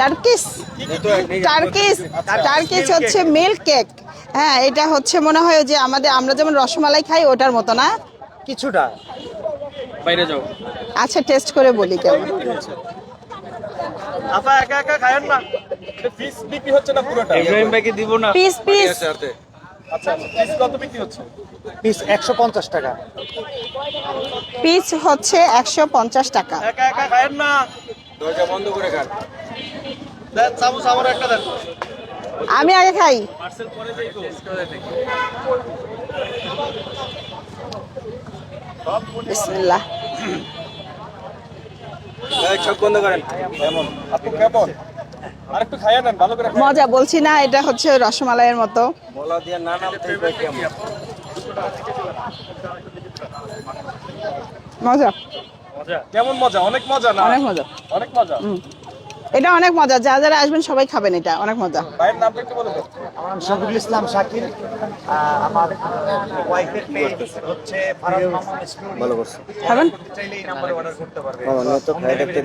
Turkish Turkish Turkish হচ্ছে milk cake. হ্যাঁ, এটা হচ্ছে মনে হয় যে আমরা যেমন রসমালাই খাই ওটার মতো না? কিছুটা। বাইরে যাও। আচ্ছা, টেস্ট করে বলি কেমন। আপা একা একা খায়েন না, পিস বিক্রি হচ্ছে না পুরোটা। ইব্রাহিম ভাইকে দিব না। পিস পিস আচ্ছা পিস কত বিক্রি হচ্ছে? পিস 150 টাকা। পিস হচ্ছে 150 টাকা। একা একা খায়েন না, দরজা বন্ধ করে খান। দেন চামচ আমার একটা দেন। আমি আগে খাই। পার্সেল পরে যাই তো। বিসমিল্লাহ। চোখ বন্ধ করেন। কেমন আপু কেমন? আরেকটু খাইয়া নেন ভালো করে। মজা বলছি না, এটা হচ্ছে রসমালাইয়ের মতো। বলা দিয়ে না নামতে কেমন? মজা, মজা কেমন? মজা অনেক মজা না? অনেক মজা। অনেক মজা। এটা অনেক মজা, যারা আসবেন সবাই খাবেন, এটা অনেক মজা। ভাইয়ের নামটা একটু বলে দেন। আমার নাম শফিকুল ইসলাম শাকিল। আমার ওয়াইফের পেজ হচ্ছে ফারাজ মামুন স্টুডিও। ভালো করছে। খাবেন? চাইলে এই নাম্বারে অর্ডার করতে পারবে। মামা নিয়ে তো খাই দেখতে